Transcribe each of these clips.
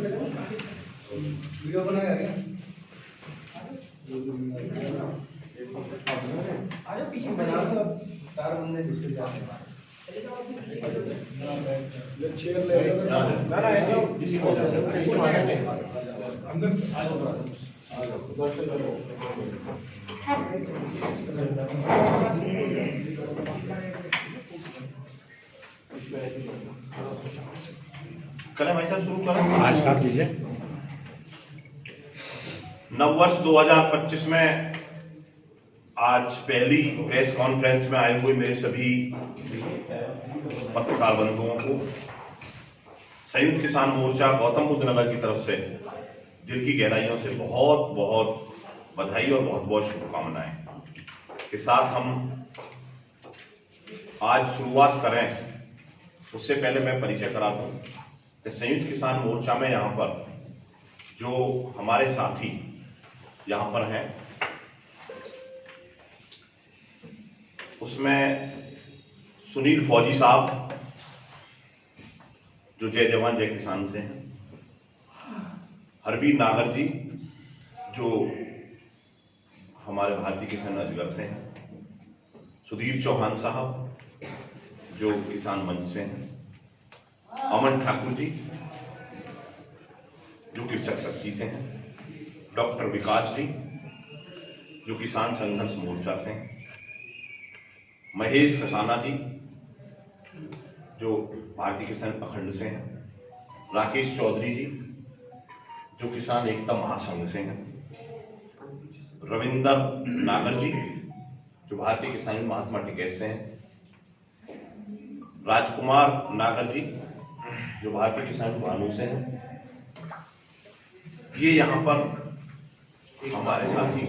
Video बनाया क्या? आजा पीछे बना तो 4 बंदे दूसरे जाते हैं। ये चेयर ले ना ऐसे किसी को अंदर आ जाओ करें भाई साहब, शुरू करें। आज स्टार्ट कीजिए। नववर्ष 2025 में आज पहली प्रेस कॉन्फ्रेंस में आए हुए मेरे सभी पत्रकार बंधुओं को संयुक्त किसान मोर्चा गौतम बुद्ध नगर की तरफ से दिल की गहराइयों से बहुत बहुत बधाई और बहुत बहुत शुभकामनाएं के साथ हम आज शुरुआत करें। उससे पहले मैं परिचय करा दूं कि संयुक्त किसान मोर्चा में यहाँ पर जो हमारे साथी यहाँ पर हैं उसमें सुनील फौजी साहब जो जय जवान जय किसान से हैं, हरबीर नागर जी जो हमारे भारतीय किसान अजगर से हैं, सुधीर चौहान साहब जो किसान मंच से हैं, अमन ठाकुर जी जो कृषक शक्ति से हैं, डॉक्टर विकास जी जो किसान संघर्ष मोर्चा से हैं, महेश कसाना जी जो भारतीय किसान अखंड से हैं, राकेश चौधरी जी जो किसान एकता महासंघ से हैं, रविंदर नागर जी जो भारतीय किसान महात्मा टिकैत से हैं, राजकुमार नागर जी जो भारतीय किसान भानु से हैं। ये यहाँ पर हमारे साथी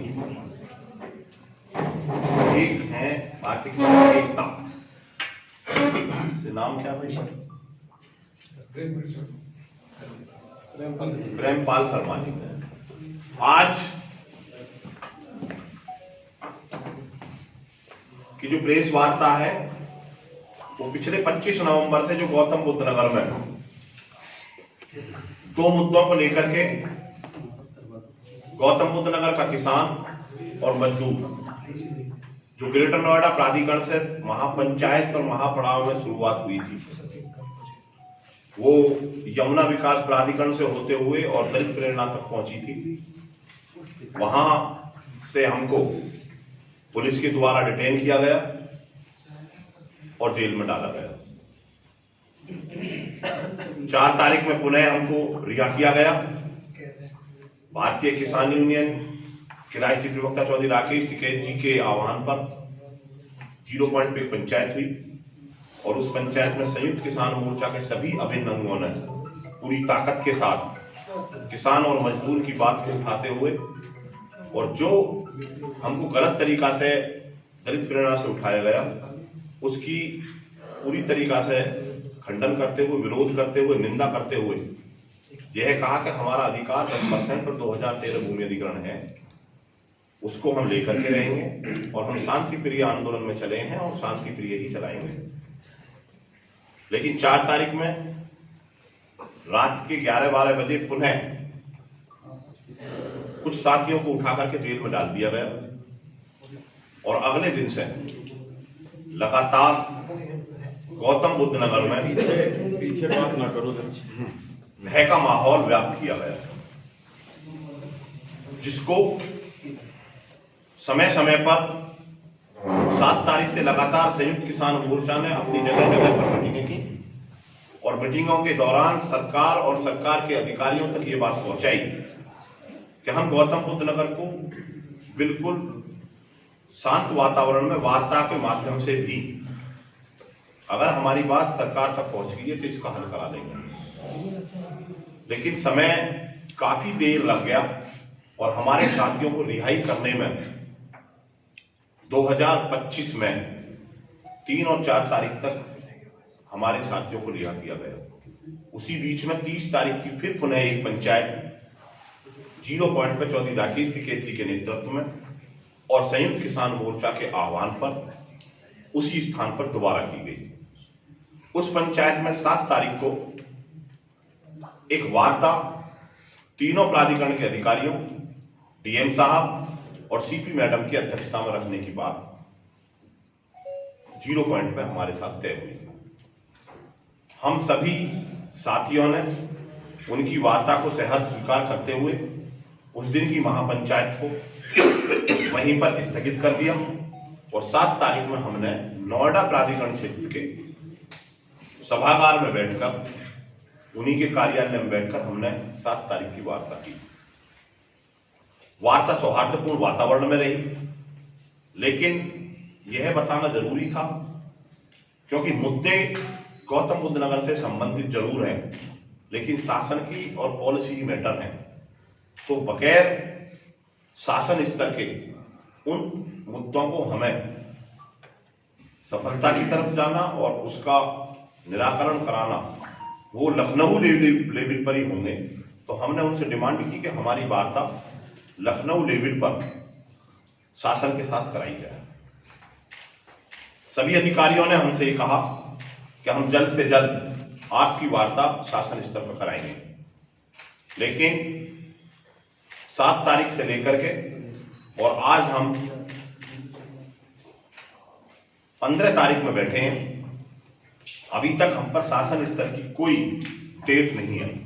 एक हैं भारतीय किसान एकता से, नाम क्या भाई? प्रेमपाल शर्मा जी। आज की जो प्रेस वार्ता है वो पिछले 25 नवंबर से जो गौतम बुद्ध नगर में 2 मुद्दों को लेकर के गौतम बुद्ध नगर का किसान और मजदूर जो ग्रेटर नोएडा प्राधिकरण से महापंचायत और महापड़ाव में शुरुआत हुई थी, वो यमुना विकास प्राधिकरण से होते हुए और दलित प्रेरणा तक पहुंची थी। वहां से हमको पुलिस के द्वारा डिटेन किया गया और जेल में डाला गया। 4 तारीख में पुनः हमको रिहा किया गया। भारतीय किसान यूनियन के राष्ट्रीय प्रवक्ता चौधरी राकेश टिकैत जी के आह्वान पर 0 पॉइंट पे पंचायत हुई और उस पंचायत में संयुक्त किसान मोर्चा के सभी अभिन्न अंगों ने पूरी ताकत के साथ किसान और मजदूर की बात को उठाते हुए और जो हमको गलत तरीका से दलित प्रेरणा से उठाया गया उसकी पूरी तरीका से खंडन करते हुए, विरोध करते हुए, निंदा करते हुए यह कहा कि हमारा अधिकार 10% और 2013 भूमि अधिग्रहण है, उसको हम लेकर के रहेंगे और हम शांति प्रिय आंदोलन में चले हैं और शांति प्रिय ही चलाएंगे। लेकिन 4 तारीख में रात के 11-12 बजे पुनः कुछ साथियों को उठा करके जेल में डाल दिया गया और अगले दिन से लगातार गौतम बुद्ध नगर में पीछे बात ना करो, भय का माहौल व्याप्त किया गया, जिसको समय समय पर 7 तारीख से लगातार संयुक्त किसान मोर्चा ने अपनी जगह जगह पर मीटिंगें की और मीटिंगों के दौरान सरकार और सरकार के अधिकारियों तक ये बात पहुंचाई कि हम गौतम बुद्ध नगर को बिल्कुल शांत वातावरण में वार्ता के माध्यम से भी अगर हमारी बात सरकार तक पहुंच गई है तो इसका हल करा देंगे। लेकिन समय काफी देर लग गया और हमारे साथियों को रिहाई करने में 2025 में 3 और 4 तारीख तक हमारे साथियों को रिहा किया गया। उसी बीच में 30 तारीख की फिर पुनः एक पंचायत 0 पॉइंट पर चौधरी राकेश टिकैत जी के नेतृत्व में और संयुक्त किसान मोर्चा के आह्वान पर उसी स्थान पर दोबारा की गई। उस पंचायत में 7 तारीख को एक वार्ता तीनों प्राधिकरण के अधिकारियों, डीएम साहब और सीपी मैडम की अध्यक्षता में रखने की बात 0 पॉइंट पे हमारे साथ तय हुई। हम सभी साथियों ने उनकी वार्ता को सहर्ष स्वीकार करते हुए उस दिन की महापंचायत को वहीं पर स्थगित कर दिया और 7 तारीख में हमने नोएडा प्राधिकरण क्षेत्र के सभागार में बैठकर उन्हीं के कार्यालय में बैठकर हमने 7 तारीख की वार्ता की। वार्ता सौहार्दपूर्ण वातावरण में रही, लेकिन यह बताना जरूरी था क्योंकि मुद्दे गौतम बुद्ध नगर से संबंधित जरूर हैं, लेकिन शासन की और पॉलिसी की मैटर है, तो बगैर शासन स्तर के उन मुद्दों को हमें सफलता की तरफ जाना और उसका निराकरण कराना वो लखनऊ लेवल पर ही होंगे। तो हमने उनसे डिमांड की कि हमारी वार्ता लखनऊ लेवल पर शासन के साथ कराई जाए। सभी अधिकारियों ने हमसे ये कहा कि हम जल्द से जल्द आपकी वार्ता शासन स्तर पर कराएंगे, लेकिन 7 तारीख से लेकर के और आज हम 15 तारीख में बैठे हैं, अभी तक हम पर शासन स्तर की कोई डेट नहीं आई।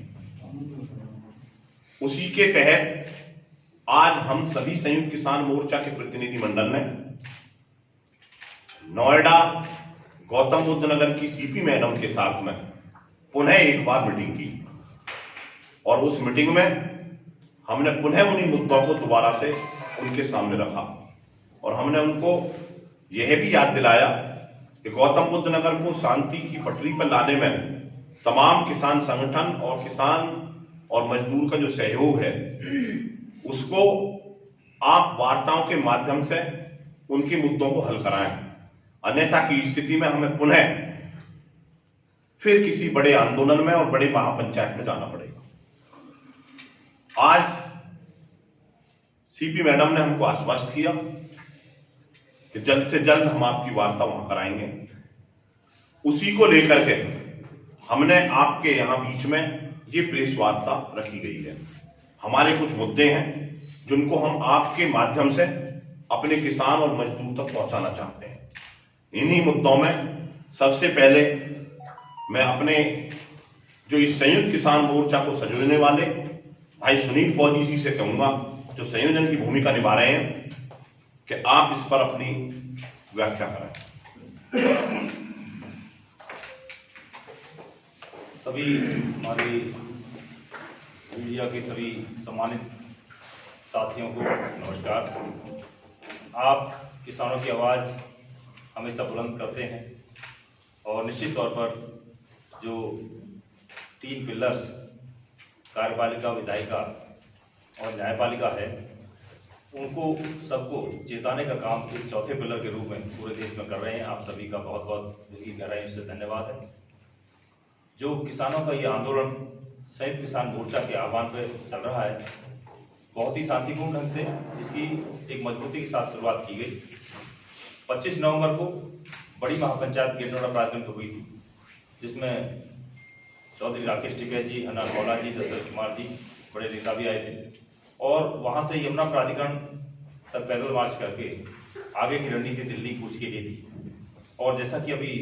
उसी के तहत आज हम सभी संयुक्त किसान मोर्चा के प्रतिनिधि मंडल ने नोएडा गौतम बुद्ध नगर की सीपी मैडम के साथ में पुनः एक बार मीटिंग की और उस मीटिंग में हमने पुनः उन्हीं मुद्दों को दोबारा से उनके सामने रखा और हमने उनको यह भी याद दिलाया कि गौतम बुद्ध नगर को शांति की पटरी पर लाने में तमाम किसान संगठन और किसान और मजदूर का जो सहयोग है उसको आप वार्ताओं के माध्यम से उनके मुद्दों को हल कराएं, अन्यथा की स्थिति में हमें पुनः फिर किसी बड़े आंदोलन में और बड़े महापंचायत में जाना पड़ेगा। आज सीपी मैडम ने हमको आश्वस्त किया कि जल्द से जल्द हम आपकी वार्ता वहां कराएंगे। उसी को लेकर के हमने आपके यहां बीच में ये प्रेस वार्ता रखी गई है। हमारे कुछ मुद्दे हैं जिनको हम आपके माध्यम से अपने किसान और मजदूर तक पहुंचाना चाहते हैं। इन्हीं मुद्दों में सबसे पहले मैं अपने जो इस संयुक्त किसान मोर्चा को संजोने वाले भाई सुनील फौजी जी से कहूंगा, जो संयोजन की भूमिका निभा रहे हैं, कि आप इस पर अपनी व्याख्या करें। सभी हमारे मीडिया के सभी सम्मानित साथियों को नमस्कार। आप किसानों की आवाज़ हमेशा बुलंद करते हैं और निश्चित तौर पर जो 3 पिलर्स कार्यपालिका, विधायिका और न्यायपालिका है, उनको सबको चेताने का काम एक चौथे पिलर के रूप में पूरे देश में कर रहे हैं। आप सभी का बहुत बहुत दिल की गहराई से धन्यवाद है। जो किसानों का ये आंदोलन संयुक्त किसान मोर्चा के आह्वान पर चल रहा है, बहुत ही शांतिपूर्ण ढंग से इसकी एक मजबूती के साथ शुरुआत की गई। 25 नवंबर को बड़ी महापंचायत गेटनोड़ा प्राधिकरण में हुई थी, जिसमें चौधरी राकेश टिकैत जी, अनार गौला जी, दशरथ कुमार जी, बड़े नेता भी आए थे और वहां से यमुना प्राधिकरण तक पैदल मार्च करके आगे की रणनीति दिल्ली कूच की गई थी। और जैसा कि अभी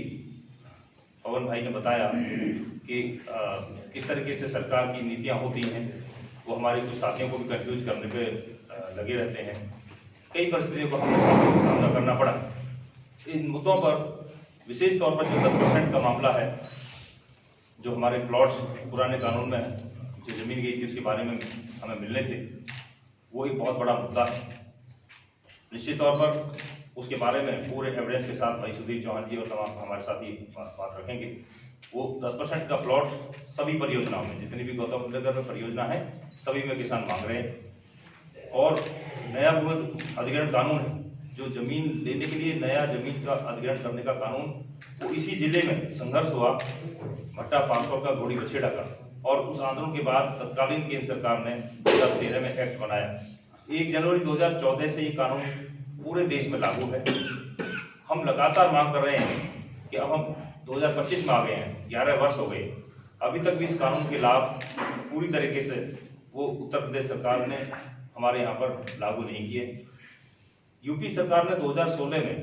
पवन भाई ने बताया कि किस तरीके से सरकार की नीतियां होती हैं, वो हमारे कुछ साथियों को भी कंफ्यूज करने पे लगे रहते हैं। कई परिस्थितियों को हमें सामना करना पड़ा। इन मुद्दों पर विशेष तौर पर जो 10% का मामला है, जो हमारे प्लॉट्स पुराने कानून में जो जमीन गई थी उसके बारे में हमें मिलने थे, वो एक बहुत बड़ा मुद्दा है। निश्चित तौर पर उसके बारे में पूरे एविडेंस के साथ भाई सुधीर चौहान जी और तमाम हमारे साथी बात रखेंगे। वो 10% का प्लॉट सभी परियोजनाओं में, जितनी भी गौतम बुद्ध नगर में परियोजना है, सभी में किसान मांग रहे हैं। और नया भूमि अधिग्रहण कानून है, जो जमीन लेने के लिए नया जमीन का अधिग्रहण करने का कानून, वो इसी जिले में संघर्ष हुआ भट्टा 500 का, घोड़ी बछेड़ा का, और उस आंदोलन के बाद तत्कालीन केंद्र सरकार ने 2013 में एक्ट बनाया। 1 जनवरी 2014 से ये कानून पूरे देश में लागू है। हम लगातार मांग कर रहे हैं कि अब हम 2025 में आ गए हैं, 11 वर्ष हो गए, अभी तक भी इस कानून के लाभ पूरी तरीके से वो उत्तर प्रदेश सरकार ने हमारे यहाँ पर लागू नहीं किए। यूपी सरकार ने 2016 में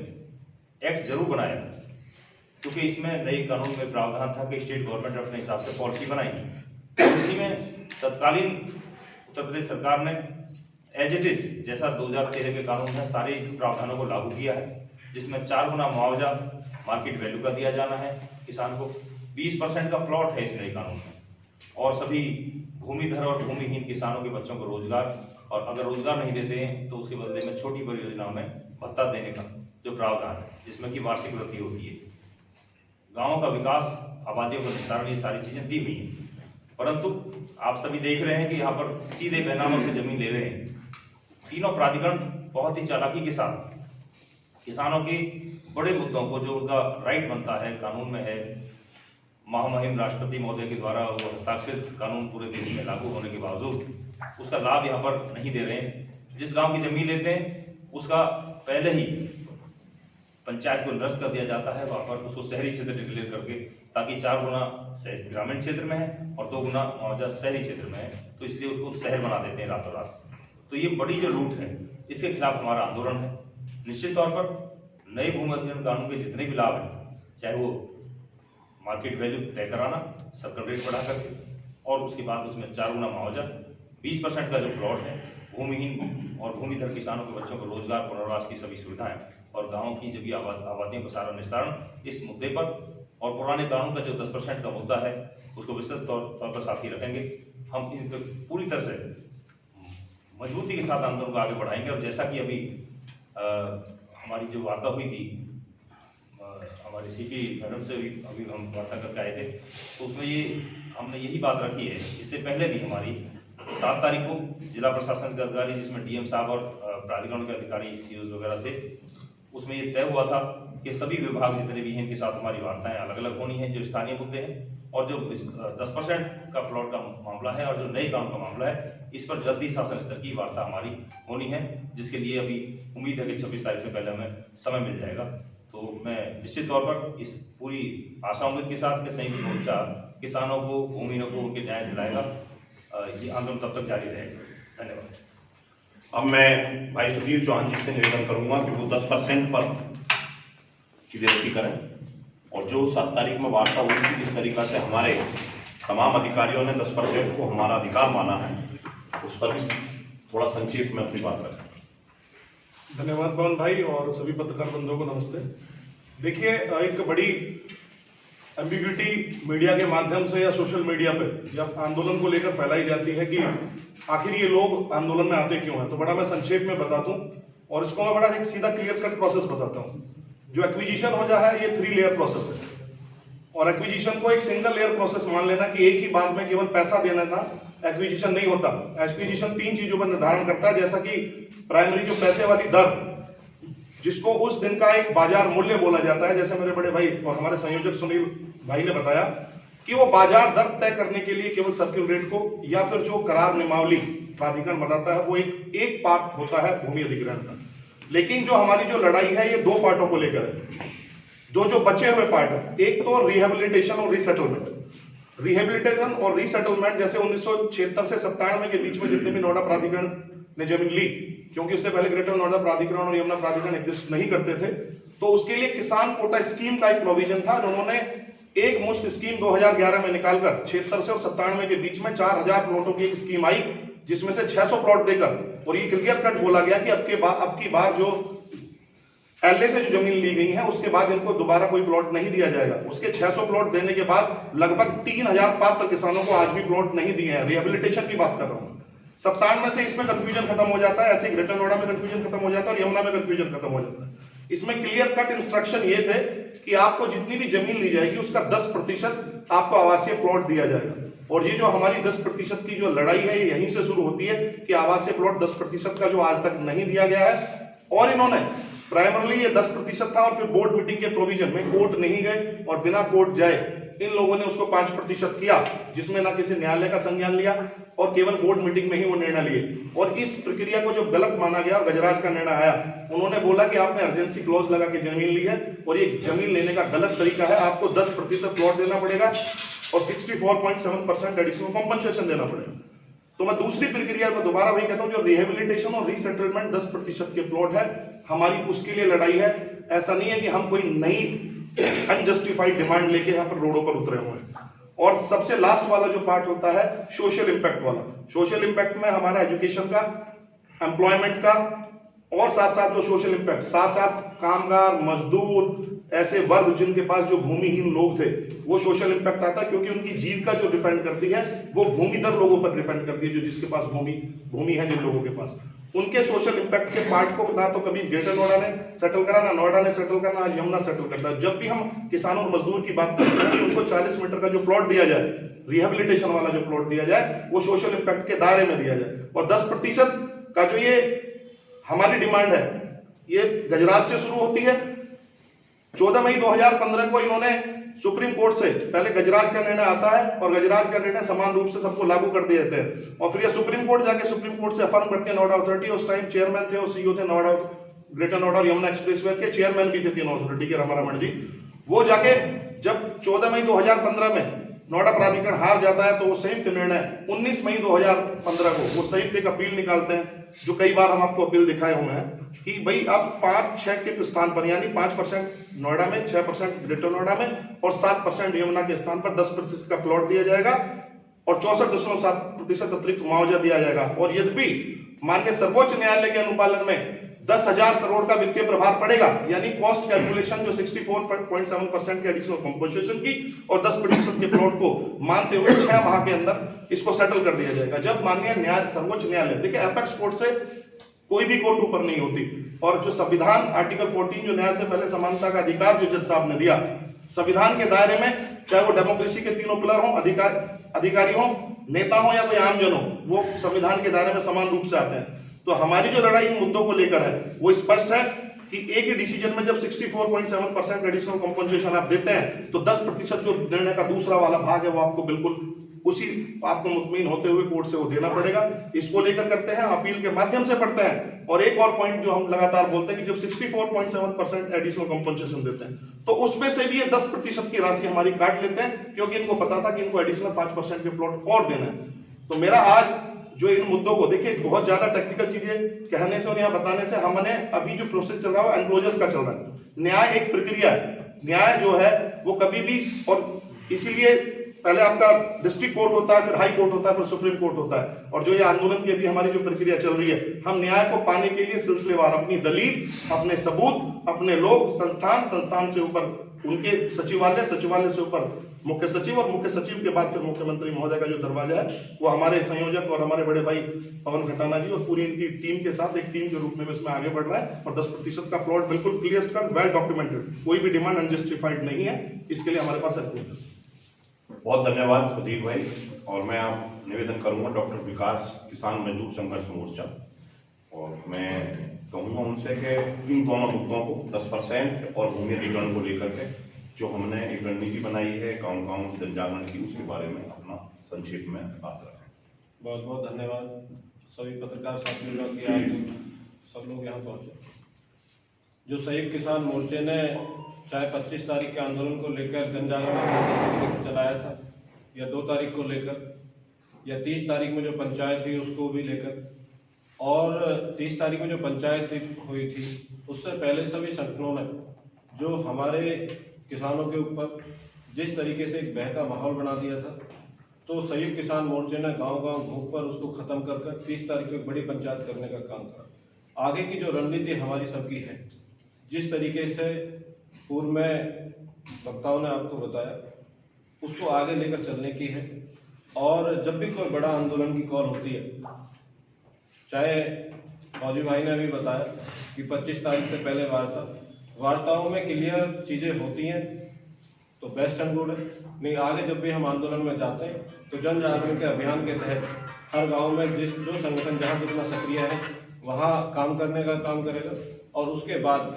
एक्ट जरूर बनाया, क्योंकि इसमें नए कानून में प्रावधान था कि स्टेट गवर्नमेंट अपने हिसाब से पॉलिसी बनाएगी। इसी में तत्कालीन उत्तर प्रदेश सरकार ने एज इट इज जैसा 2013 के कानून है सारे प्रावधानों को लागू किया है, जिसमें 4 गुना मुआवजा मार्केट वैल्यू का दिया जाना है किसान को, 20% का प्लॉट है इस नए कानून में, और सभी भूमिधर और भूमिहीन किसानों के बच्चों को रोजगार, और अगर रोजगार नहीं देते हैं तो उसके बदले में छोटी परियोजनाओं में भत्ता देने का जो प्रावधान है, जिसमें कि वार्षिक वृद्धि होती है। गाँव का विकास, आबादियों का निस्तारण, ये सारी चीजें दी हुई हैं। परंतु आप सभी देख रहे हैं कि यहाँ पर सीधे बेनामों से जमीन ले रहे हैं। तीनों प्राधिकरण बहुत ही चालाकी के साथ किसानों के बड़े मुद्दों को, जो उनका राइट बनता है, कानून में है, महामहिम राष्ट्रपति महोदय के द्वारा वो हस्ताक्षरित कानून पूरे देश में लागू होने के बावजूद उसका लाभ यहाँ पर नहीं दे रहे हैं। जिस गांव की जमीन लेते हैं उसका पहले ही पंचायत को निरस्त कर दिया जाता है, वहां पर उसको शहरी क्षेत्र डिक्लेयर करके, ताकि 4 गुना ग्रामीण क्षेत्र में है और 2 गुना मुआवजा शहरी क्षेत्र में है, तो इसलिए उसको शहर बना देते हैं रातों रात। तो ये बड़ी जो लूट है, इसके खिलाफ हमारा आंदोलन है। निश्चित तौर पर नए भूमि अधिग्रहण कानून के जितने भी लाभ हैं, चाहे वो मार्केट वैल्यू तय कराना सर्कल रेट बढ़ा करके, और उसके बाद उसमें 4 गुना मुआवजा, 20% का जो प्लॉट है, भूमिहीन और भूमिधर किसानों के बच्चों को रोजगार, पुनर्वास की सभी सुविधाएं, और गाँव की जो भी आबादियों का सारा निस्तारण, इस मुद्दे पर, और पुराने कानून का जो 10% का मुद्दा है उसको विस्तृत तौर पर साथ ही रखेंगे। हम इन पर पूरी तरह से मजबूती के साथ आंदोलन को आगे बढ़ाएंगे। और जैसा कि अभी हमारी जो वार्ता हुई थी हमारी सीपी मैडम से अभी हम वार्ता करके आए थे, तो उसमें ये हमने यही बात रखी है। इससे पहले भी हमारी 7 तारीख को जिला प्रशासन के अधिकारी, जिसमें डीएम साहब और प्राधिकरण के अधिकारी सीओज वगैरह थे, उसमें ये तय हुआ था कि सभी विभाग जितने भी हैं इनके साथ हमारी वार्ताएं अलग अलग होनी है, जो स्थानीय मुद्दे हैं, और जो 10% का प्लॉट का मामला है और जो नए कानून का मामला है, इस पर जल्दी शासन स्तर की वार्ता हमारी होनी है, जिसके लिए अभी उम्मीद है कि 26 तारीख से पहले हमें समय मिल जाएगा। तो मैं निश्चित तौर पर इस पूरी आशा उम्मीद के साथ कि संयुक्त मोर्चा किसानों को, भूमिहीनों को उनके न्याय दिलाएगा। ये आंदोलन तब तक जारी रहेगा। धन्यवाद। अब मैं भाई सुधीर चौहान जी से निवेदन करूंगा कि वो 10% पर की नियुक्ति करें, और जो 7 तारीख में वार्ता हुई थी, जिस तरीका से हमारे तमाम अधिकारियों ने 10% को हमारा अधिकार माना है, उस पर भी थोड़ा संक्षेप में अपनी बात रखें। धन्यवाद पवन भाई, और सभी पत्रकार बंधुओं को नमस्ते। देखिए, एक बड़ी एम्बिग्यूटी मीडिया के माध्यम से या सोशल मीडिया पे जब आंदोलन को लेकर फैलाई जाती है कि आखिर ये लोग आंदोलन में आते क्यों हैं, तो बड़ा मैं संक्षेप में बता दूं, और इसको मैं बड़ा एक सीधा क्लियर कट प्रोसेस बताता हूं। जो एक्विजिशन हो जाए ये 3 लेयर प्रोसेस है, और एक्विजिशन को एक सिंगल लेयर प्रोसेस मान लेना कि एक ही बार में केवल पैसा देना था, एक्विजिशन नहीं होता। एक्विजिशन 3 चीजों पर निर्धारण करता है, जैसा कि प्राइमरी जो पैसे वाली दर, जिसको उस दिन का एक बाजार मूल्य बोला जाता है, जैसे मेरे बड़े भाई और हमारे संयोजक सुनील भाई ने बताया कि वो बाजार दर तय करने के लिए केवल सर्किल रेट को या फिर जो करार नियमावली प्राधिकरण बनाता है वो एक पार्ट होता है भूमि अधिग्रहण का। लेकिन जो हमारी जो लड़ाई है ये 2 पार्टों को लेकर है, जो बचे हुए पार्ट है। एक तो रिहेबिलिटेशन और रीसेटलमेंट। रिहेबिलिटेशन और रीसेटलमेंट जैसे 1976 से 97 के बीच में जितने भी नोएडा प्राधिकरण ने जमीन ली, क्योंकि उससे पहले ग्रेटर नोएडा प्राधिकरण और यमुना प्राधिकरण एग्जिस्ट नहीं करते थे, तो उसके लिए किसान कोटा स्कीम का एक प्रोविजन था। उन्होंने एक मुश्त स्कीम 2011 में निकालकर 76 से 97 के बीच में 4000 प्लॉटों की एक स्कीम आई, जिसमें से 600 प्लॉट देकर, और ये क्लियर कट बोला गया कि अब की बार जो एलए से जो जमीन ली गई है उसके बाद इनको दोबारा कोई प्लॉट नहीं दिया जाएगा। उसके 600 प्लॉट देने के बाद लगभग 3000 पात्र किसानों को आज भी प्लॉट नहीं दिए हैं। रिहेबिलिटेशन की बात कर रहा हूं। 97 से इसमें कंफ्यूजन खत्म हो जाता है, ऐसे ग्रेटर नोएडा में कंफ्यूजन खत्म हो जाता है और यमुना में कंफ्यूजन खत्म हो जाता है। इसमें क्लियर कट इंस्ट्रक्शन ये थे कि आपको जितनी भी जमीन ली जाएगी उसका 10% आपको आवासीय प्लॉट दिया जाएगा। और ये जो हमारी 10% की जो लड़ाई है ये यहीं से शुरू होती है कि आवासीय प्लॉट 10% का जो आज तक नहीं दिया गया है। और इन्होंने प्राइमरली ये 10% था, और फिर बोर्ड मीटिंग के प्रोविजन में कोर्ट नहीं गए और बिना कोर्ट जाए इन लोगों ने उसको 5% किया, जिसमें ना किसी न्यायालय का संज्ञान लिया और केवल बोर्ड मीटिंग में ही वो निर्णय लिए। और इस प्रक्रिया को जो गलत माना गया और गजराज का निर्णय आया, उन्होंने बोला कि आपने अर्जेंसी क्लॉज लगा के जमीन ली है और ये जमीन लेने का गलत तरीका है, आपको 10% प्लॉट देना पड़ेगा और 64.7% एडिशनल कॉम्पनसेशन देना पड़ेगा। तो मैं दूसरी प्रक्रिया में दोबारा वही कहता हूं, जो रिहेबिलिटेशन और रीसेटलमेंट 10% के प्लॉट है, हमारी उसके लिए लड़ाई है। ऐसा नहीं है कि हम कोई नई अनजस्टिफाइड डिमांड लेके यहाँ पर रोडों पर उतरे हुए हैं। और सबसे लास्ट वाला जो पार्ट होता है सोशल इंपैक्ट वाला, सोशल इंपैक्ट में हमारा एजुकेशन का, एम्प्लॉयमेंट का, और साथ साथ जो सोशल इंपैक्ट, साथ साथ कामगार, मजदूर, ऐसे वर्ग जिनके पास जो भूमिहीन लोग थे, वो सोशल इंपैक्ट आता है, क्योंकि उनकी जीविका जो डिपेंड करती है वो भूमिधर लोगों पर डिपेंड करती है, जो जिसके पास भूमि है, जिन लोगों के पास, उनके सोशल इंपैक्ट के पार्ट को ना तो कभी ग्रेटर नोएडा ने सेटल करा, ना नोएडा ने सेटल करा, ना यमुना सेटल करता है। जब भी हम किसान और मजदूर की बात करते हैं कि उनको 40 मीटर का जो प्लॉट दिया जाए, रिहेबिलिटेशन वाला जो प्लॉट दिया जाए, वो सोशल इंपैक्ट के दायरे में दिया जाए। और 10% का जो ये हमारी डिमांड है, ये गजराज से शुरू होती है। 14 मई 2015 को इन्होंने सुप्रीम कोर्ट से पहले गजराज का निर्णय आता है, और गजराज का निर्णय समान रूप से सबको लागू कर दिए थे, और फिर ये सुप्रीम कोर्ट जाके सुप्रीम कोर्ट से अफर्म करते हैं नोएडा अथॉरिटी। उस टाइम चेयरमैन थे और सीईओ थे नोएडा, ग्रेटर नोएडा और यमुना एक्सप्रेसवे के चेयरमैन भी थे तीनों अथॉरिटी के, रामारमण जी। वो जाके जब 14 मई 2015 में नोएडा प्राधिकरण हार जाता है, तो वो संयुक्त निर्णय 19 मई 2015 को वो संयुक्त एक अपील निकालते हैं, जो कई बार हम आपको अपील दिखाए हुए हैं कि भाई अब 5-6 के स्थान पर, यानी 5% नोएडा में, 6% ग्रेटर नोएडा में और 7% यमुना के स्थान पर 10% का प्लॉट दिया जाएगा और 64.7% अतिरिक्त मुआवजा दिया जाएगा। और यद्यपि माननीय सर्वोच्च न्यायालय के अनुपालन में 10,000 करोड़ का वित्तीय प्रभार पड़ेगा, यानी कॉस्ट कैलकुलेशन जो 64.7% के एडिशनल कंपनसेशन की और 10% के प्लॉट को मानते हुए 6 माह के अंदर इसको सेटल कर दिया जाएगा। जब माननीय सर्वोच्च न्यायालय, देखिए एपेक्स कोर्ट से कोई भी कोर्ट ऊपर नहीं होती, और जो संविधान आर्टिकल 14 जो न्याय से पहले समानता का अधिकार जो जज साहब ने दिया, संविधान के दायरे में, चाहे वो डेमोक्रेसी के तीनों पिलर हो, अधिकारी हो, नेता हो या कोई आमजन हो, वो संविधान के दायरे में समान रूप से आते हैं। तो हमारी जो लड़ाई इन मुद्दों को लेकर है वो स्पष्ट है कि एक ही डिसीजन में जब 64.7% एडिशनल कंपनसेशन आप देते हैं, तो 10% जो निर्णय का दूसरा वाला भाग है वो आपको बिल्कुल उसी आपको मुतमईन होते हुए कोर्ट से वो देना पड़ेगा। इसको लेकर करते हैं, अपील के माध्यम से पढ़ते हैं। और एक और पॉइंट जो हम लगातार बोलते हैं कि जब 64.7% एडिशनल कंपनसेशन देते हैं, तो उसमें से भी ये 10% की राशि हमारी काट लेते हैं, क्योंकि इनको पता था कि इनको एडिशनल 5% के प्लॉट और देना है। तो मेरा आज जो इन मुद्दों को, देखिए बहुत ज्यादा टेक्निकल चीजें कहने से और यहाँ बताने से, हमने अभी जो प्रोसेस चल रहा है एनक्लोजर्स का चल रहा है। न्याय एक प्रक्रिया है, न्याय जो है वो कभी भी, और इसीलिए पहले आपका डिस्ट्रिक्ट कोर्ट होता है, फिर हाई कोर्ट होता है, फिर सुप्रीम कोर्ट होता है। और जो ये आंदोलन की अभी हमारी जो प्रक्रिया चल रही है, हम न्याय को पाने के लिए सिलसिलेवार अपनी दलील, अपने सबूत, अपने लोग, संस्थान से ऊपर उनके सचिवालय, सचिवालय से ऊपर मुख्य सचिव, और मुख्य सचिव के बाद फिर मुख्यमंत्री महोदय का जो दरवाजा है, वो हमारे संयोजक और हमारे बड़े भाई पवन खटाना जी और पूरी इनकी टीम के साथ, एक टीम के रूप में इसमें आगे बढ़ रहा है। और 10% का प्लॉट बिल्कुल क्लियर कट, वेल डॉक्यूमेंटेड, कोई भी डिमांड अनजस्टिफाइड नहीं है। इसके लिए हमारे पास है। बहुत धन्यवाद सुधीर भाई। और मैं आप निवेदन करूंगा डॉक्टर विकास, किसान मजदूर संघर्ष मोर्चा, और मैं कहूंगा उनसे कि इन दोनों मुद्दों को 10% और भूमि अधिग्रहण को लेकर के जो हमने एक रणनीति बनाई है गांव-गांव जनजागरण की, उसके बारे में अपना संक्षेप में बात रखें। बहुत बहुत धन्यवाद सभी पत्रकार साथियों का कि आज सब लोग यहाँ पहुँचे। जो संयुक्त किसान मोर्चे ने चाहे 25 तारीख के आंदोलन को लेकर जनजागरण किस तरीके से चलाया था, या 2 तारीख को लेकर, या 30 तारीख में जो पंचायत हुई उसको भी लेकर, और 30 तारीख में जो पंचायत हुई थी उससे पहले सभी संगठनों ने जो हमारे किसानों के ऊपर जिस तरीके से एक बहका माहौल बना दिया था, तो संयुक्त किसान मोर्चे ने गांव-गांव घूम कर उसको खत्म कर 30 तारीख को एक बड़ी पंचायत करने का काम करा। आगे की जो रणनीति हमारी सबकी है, जिस तरीके से पूर्व में वक्ताओं ने आपको बताया, उसको आगे लेकर चलने की है। और जब भी कोई बड़ा आंदोलन की कॉल होती है, चाहे फौजी भाई ने भी बताया कि 25 तारीख से पहले वार्ताओं में क्लियर चीज़ें होती हैं तो बेस्ट एंड गुड है। नहीं, आगे जब भी हम आंदोलन में जाते हैं तो जन जागरण के अभियान के तहत हर गांव में जो संगठन जहां जितना सक्रिय है वहां काम करने का काम करेगा। और उसके बाद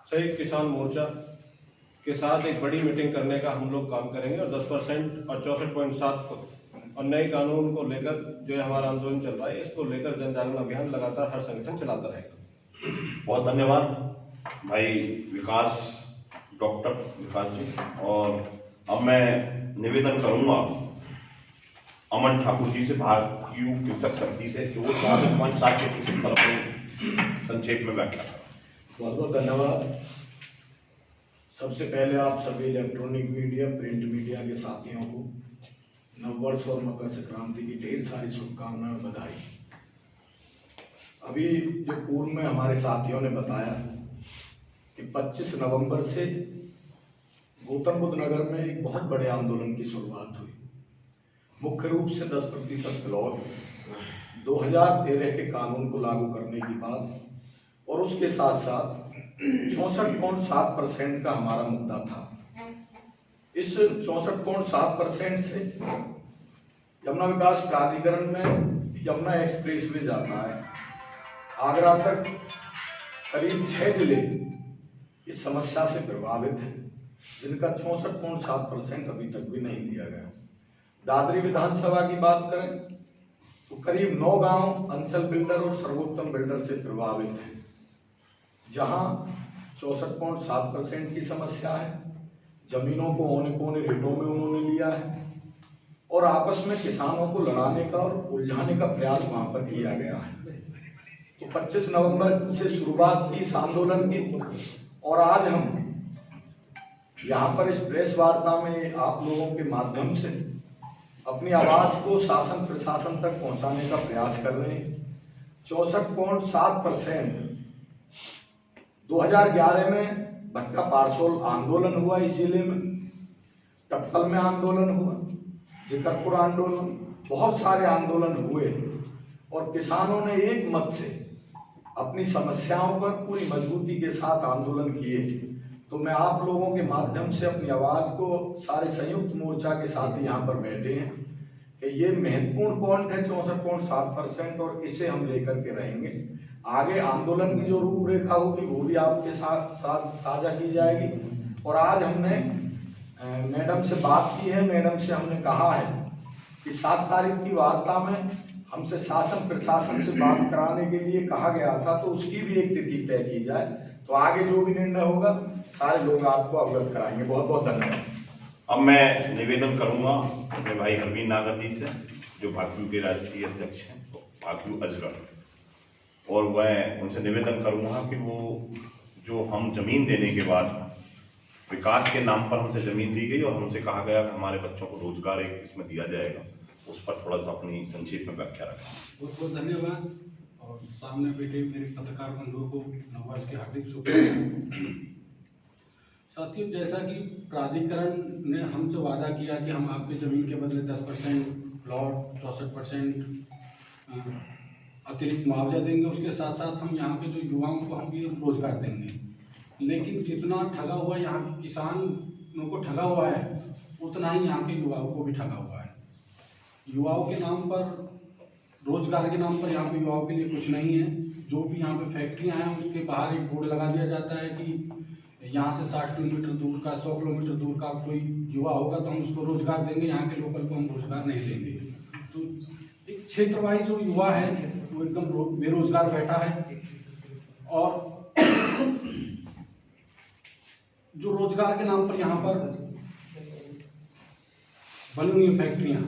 संयुक्त किसान मोर्चा के साथ एक बड़ी मीटिंग करने का हम लोग काम करेंगे, और 10% और 64.7 को और नए कानून को लेकर जो हमारा आंदोलन चल रहा है, इसको लेकर जन जागरण अभियान लगातार हर संगठन चलाता रहेगा। बहुत धन्यवाद भाई विकास, डॉक्टर विकास जी। और अब मैं निवेदन करूंगा अमन ठाकुर जी से, भारतीय कृषक समिति से, जो 64.7 पर अपनी संक्षेप में व्याख्या करें। बहुत बहुत धन्यवाद। सबसे पहले आप सभी इलेक्ट्रॉनिक मीडिया, प्रिंट मीडिया के साथियों को नववर्ष और मकर संक्रांति की ढेर सारी शुभकामनाएं और बधाई। अभी जो पूर्व में हमारे साथियों ने बताया कि 25 नवंबर से गौतम बुद्ध नगर में एक बहुत बड़े आंदोलन की शुरुआत हुई। मुख्य रूप से 10% प्लॉट 2013 के कानून को लागू करने की बात और उसके साथ साथ 64.7% का हमारा मुद्दा था। इस 64.7% से यमुना विकास प्राधिकरण में यमुना एक्सप्रेसवे जाता है, आगरा तक करीब 6 जिले इस समस्या से प्रभावित हैं, जिनका 64.7% अभी तक भी नहीं दिया गया। दादरी विधानसभा की बात करें तो करीब 9 गांव अंचल बिल्डर और सर्वोत्तम बिल्डर से प्रभावित हैं, जहां 64.7% की समस्या है। जमीनों को औने पौने रेटों में उन्होंने लिया है और आपस में किसानों को लड़ाने का और उलझाने का प्रयास वहां पर किया गया है। तो 25 नवंबर से शुरुआत की इस आंदोलन की और आज हम यहाँ पर इस प्रेस वार्ता में आप लोगों के माध्यम से अपनी आवाज को शासन प्रशासन तक पहुंचाने का प्रयास कर रहे हैं। 64.7% 2011 में भट्टा पारसोल आंदोलन हुआ इस जिले में, टप्पल में आंदोलन हुआ, जिकरपुर आंदोलन, बहुत सारे आंदोलन हुए और किसानों ने एक मत से अपनी समस्याओं पर पूरी मजबूती के साथ आंदोलन किए। तो मैं आप लोगों के माध्यम से अपनी आवाज को सारे संयुक्त मोर्चा के साथ यहाँ पर बैठे हैं कि ये महत्वपूर्ण पॉइंट है 64.7% और इसे हम लेकर के रहेंगे। आगे आंदोलन की जो रूपरेखा होगी वो भी आपके साथ साझा की जाएगी। और आज हमने मैडम से बात की है, मैडम से हमने कहा है कि 7 तारीख की वार्ता में हमसे शासन प्रशासन से बात कराने के लिए कहा गया था, तो उसकी भी एक तिथि तय की जाए। तो आगे जो भी निर्णय होगा सारे लोग आपको अवगत कराएंगे। बहुत बहुत धन्यवाद। अब मैं निवेदन करूंगा अपने भाई हरवीन नागर जी से, जो भाकयू के राष्ट्रीय अध्यक्ष हैं, भाकयू अजगर, और मैं उनसे निवेदन करूंगा कि वो जो हम जमीन देने के बाद विकास के नाम पर हमसे जमीन दी गई और हमसे कहा गया कि हमारे बच्चों को रोजगार एक इसमें दिया जाएगा, उस पर थोड़ा सा अपनी संक्षेप में व्याख्या रखें। बहुत बहुत धन्यवाद। और सामने बैठे मेरे पत्रकार बंधुओं को नववर्ष की हार्दिक शुभकामनाएं। साथियों, जैसा कि प्राधिकरण ने हमसे वादा किया कि हम आपके जमीन के बदले 10% प्लॉट, 64% अतिरिक्त मुआवजा देंगे, उसके साथ साथ हम यहाँ पे जो युवाओं को हम भी रोजगार देंगे। लेकिन जितना ठगा हुआ यहाँ के किसानों को ठगा हुआ है, उतना ही यहाँ के युवाओं को भी ठगा हुआ है। युवाओं के नाम पर, रोजगार के नाम पर यहाँ पे युवाओं के लिए कुछ नहीं है। जो भी यहाँ पे फैक्ट्रियाँ हैं उसके बाहर एक बोर्ड लगा दिया जाता है कि यहाँ से 60 किलोमीटर दूर का, 100 किलोमीटर दूर का कोई युवा होगा तो हम उसको रोजगार देंगे, यहाँ के लोकल को हम रोजगार नहीं देंगे। तो एक क्षेत्र वाइज जो युवा है वो एकदम बेरोजगार बैठा है। और जो रोजगार के नाम पर यहाँ पर बनी हुई फैक्ट्रियाँ,